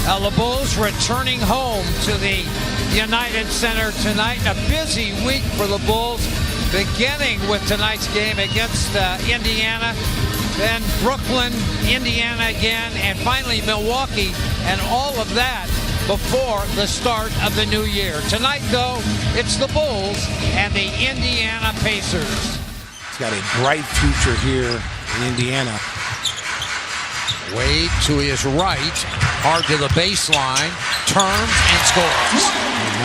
The Bulls returning home to the United Center tonight. A busy week for the Bulls, beginning with tonight's game against Indiana, then Brooklyn, Indiana again, and finally Milwaukee, and all of that before the start of the new year. Tonight, though, it's the Bulls and the Indiana Pacers. He's got a bright future here in Indiana. Wade to his right, hard to the baseline, turns and scores.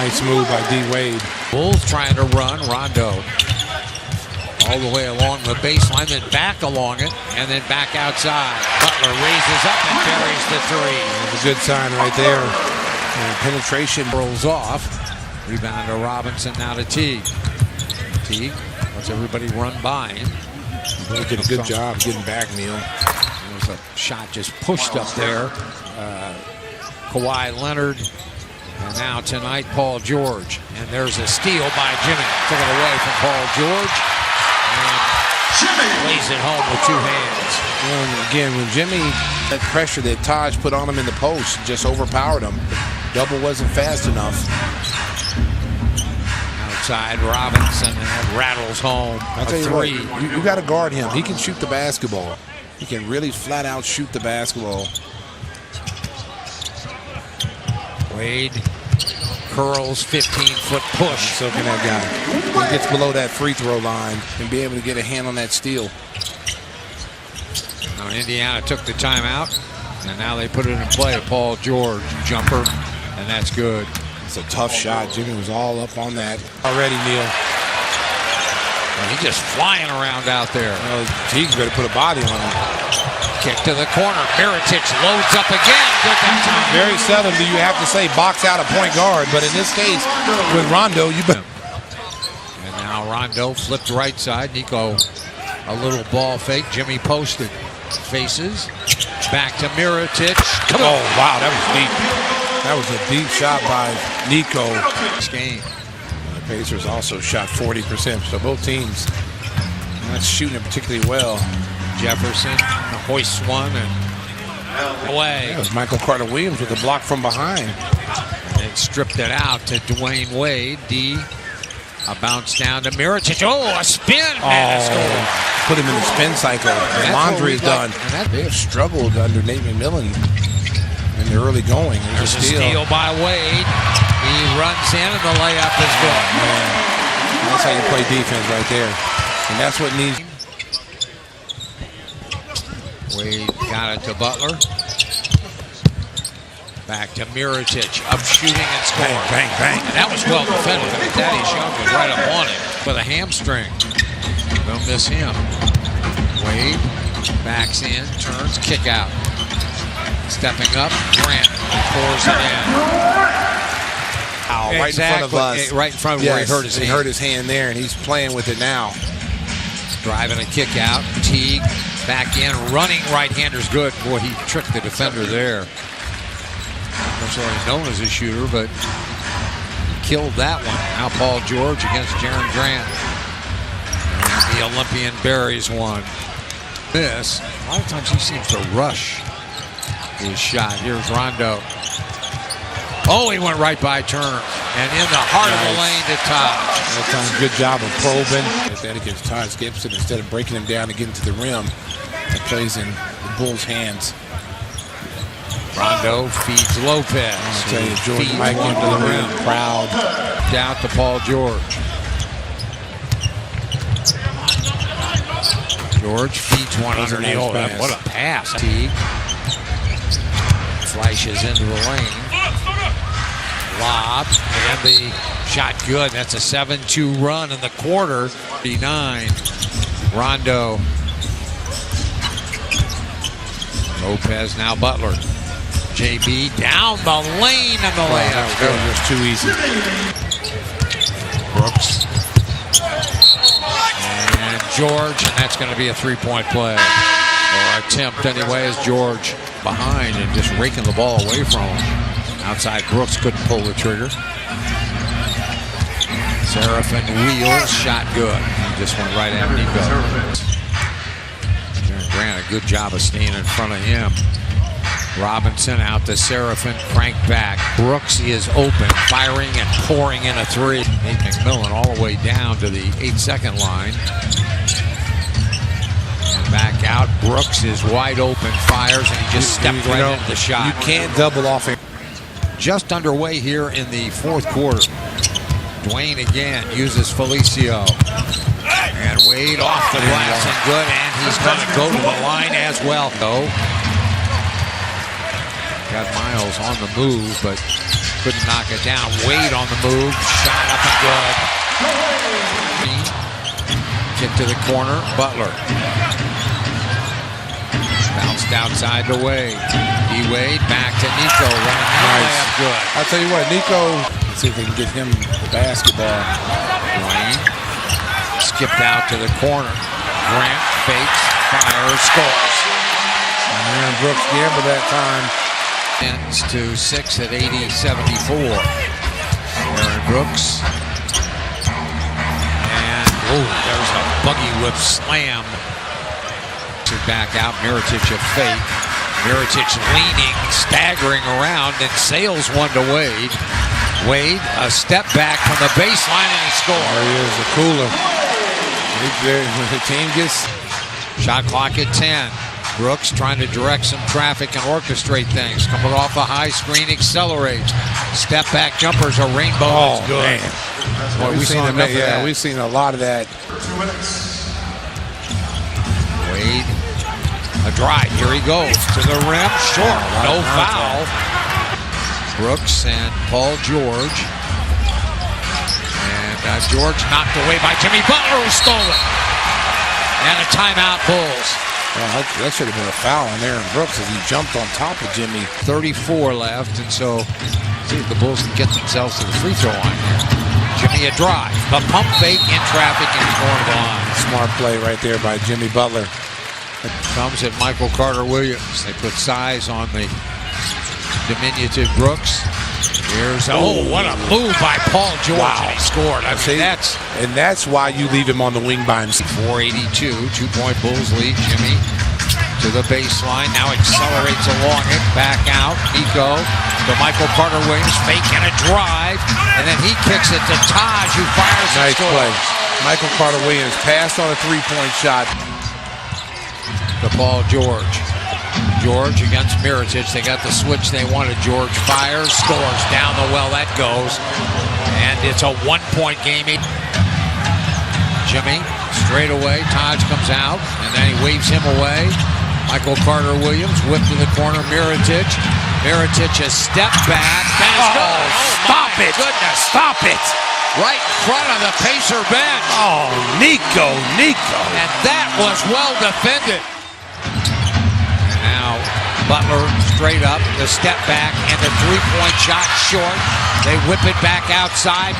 Nice move by D. Wade. Bulls trying to run. Rondo all the way along the baseline, then back along it, and then back outside. Butler raises up and buries the three. That's a good sign right there. And penetration rolls off. Rebound to Robinson, now to Teague. Teague lets everybody run by him. He did a good job getting back, Neil. There's a shot just pushed up there. Kawhi Leonard. And now tonight, Paul George. And there's a steal by Jimmy. Took it away from Paul George. And lays it home with two hands. And again, when Jimmy, that pressure that Taj put on him in the post just overpowered him. Double wasn't fast enough. Outside Robinson, and that rattles home. I'll tell you what, you got to guard him. He can shoot the basketball. He can really flat out shoot the basketball. Wade curls, 15-foot push. So can that guy. He gets below that free throw line and be able to get a hand on that steal. Now Indiana took the timeout, and now they put it in play. Paul George, jumper, and that's good. It's a tough shot. Jimmy was all up on that already, Neil. Well, he's just flying around out there. Well, Teague's ready to put a body on him. Kick to the corner. Mirotic loads up again. Good that time. Very seldom do you have to say box out a point guard, but in this case, with Rondo, you bet. And now Rondo flipped right side. Nico, a little ball fake. Jimmy posted. Faces. Back to Mirotic. Oh, wow, that was deep. That was a deep shot by Nico. This game. The Pacers also shot 40%, so both teams not shooting it particularly well. Jefferson hoists one and away. That was Michael Carter-Williams with a block from behind. They stripped it out to Dwayne Wade. D, a bounce down to Mirotic. Oh, a spin and a score. Put him in the spin cycle. The laundry is done. They have struggled under Nate McMillan in the early going. There's a steal by Wade. He runs in and the layup is good. That's how you play defense right there. And that's what needs. Wade got it to Butler. Back to Mirotic. Up shooting and scoring. Bang, bang, bang. And that was well defended. I mean, Thaddeus Young was right up on it with a hamstring. Don't miss him. Wade backs in, turns, kick out. Stepping up, Grant pours it in. Right in front of us. Right in front of where he hurt his hand. He hurt his hand there, and he's playing with it now. Driving a kick out. Teague back in, running right-hander's good. Boy, he tricked the defender there. Not necessarily known as a shooter, but killed that one. Now Paul George against Jaren Grant. And the Olympian buries one. This, a lot of times he seems to rush his shot. Here's Rondo. Oh, he went right by Turner. And in the heart of the lane to Taj. Good job of probing. That against Taj Gibson, instead of breaking him down and getting to the rim, it plays in the Bulls' hands. Rondo feeds Lopez. I'll tell you, George might get to the rim. Proud. Down to Paul George. George feeds one underneath. Oh, what a pass. Teague flashes into the lane. Lob, and the shot good. That's a 7-2 run in the quarter. 39. Rondo. Lopez, now Butler. JB down the lane, and the layup. That was just too easy. Brooks. And George, and that's going to be a three-point play. Or attempt anyway, as George behind and just raking the ball away from him. Outside, Brooks couldn't pull the trigger. Seraphin wheels, shot good. Just went right at Nico. Jaren Grant, a good job of staying in front of him. Robinson out to Seraphin, crank back. Brooks is open, firing and pouring in a three. Nate McMillan all the way down to the 8-second line. And back out. Brooks is wide open, fires, and he just stepped right into the shot. You can't double off it. Just underway here in the fourth quarter. Dwayne again uses Felicio. And Wade off the glass and good, and he's going to go to the line as well. Got Miles on the move, but couldn't knock it down. Wade on the move, shot up and good. Kick to the corner, Butler. Bounced outside to Wade. D-Wade back to Nico, running layup good. I'll tell you what, Nico, let's see if they can get him the basketball. Dwayne skipped out to the corner. Grant fakes, fires, scores. And Brooks gambled that time. Ends to 6 at 80-74. Aaron Brooks. And there's a buggy whip slam. Back out, Mirotic a fake. Mirotic leaning, staggering around, and sails one to Wade. Wade, a step back from the baseline, and he scores. There he is, the cooler. When the team gets... Shot clock at 10. Brooks trying to direct some traffic and orchestrate things. Coming off a high screen, accelerates. Step back jumpers, a rainbow. Oh, good. Man. Boy, we've seen enough of that. We've seen a lot of that. Wade, a drive. Here he goes to the rim. Short, no foul. Brooks and Paul George. And George knocked away by Jimmy Butler, who stole it. And a timeout, Bulls. Well, that should have been a foul on Aaron Brooks as he jumped on top of Jimmy. 34 left, and so see if the Bulls can get themselves to the free throw line here. Jimmy a drive, the pump fake in traffic and scoring the line. Smart play right there by Jimmy Butler. It comes at Michael Carter-Williams. They put size on the diminutive Brooks. Here's what a move by Paul George. Wow. And he scored. I mean, that's why you leave him on the wing by himself. 482, 2-point Bulls lead. Jimmy to the baseline, now accelerates along it, back out. Nico to Michael Carter-Williams, fake and a drive, and then he kicks it to Taj, who fires and scores. Nice play. Michael Carter-Williams passed on a three-point shot. To Paul George. George against Mirotic. They got the switch they wanted. George fires, scores down the well. That goes. And it's a one-point game. Jimmy straight away. Taj comes out, and then he waves him away. Michael Carter-Williams whipped to the corner. Mirotic. Mirotic a step back. Stop it. Goodness. Stop it. Right in front of the Pacer bench. Oh, Nico. And that was well defended. Now, Butler straight up, the step back, and the three-point shot short. They whip it back outside.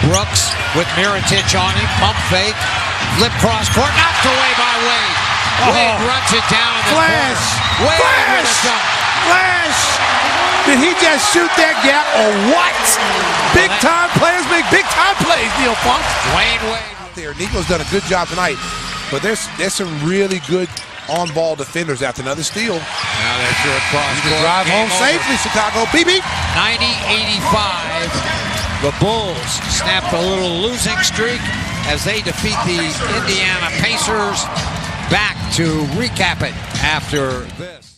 Brooks with Mirotic on him, pump fake, flip cross court, knocked away by Wade. Wade runs it down in the corner. Wade Flash! Did he just shoot that gap or what? Big-time players make big-time plays, Neil Funk. Dwayne Wade. There, Nico's done a good job tonight, but there's some really good on-ball defenders after another steal. Now that's your cross. You can drive home safely, Chicago. BB. 90-85. The Bulls snapped a little losing streak as they defeat the Indiana Pacers. Back to recap it after this.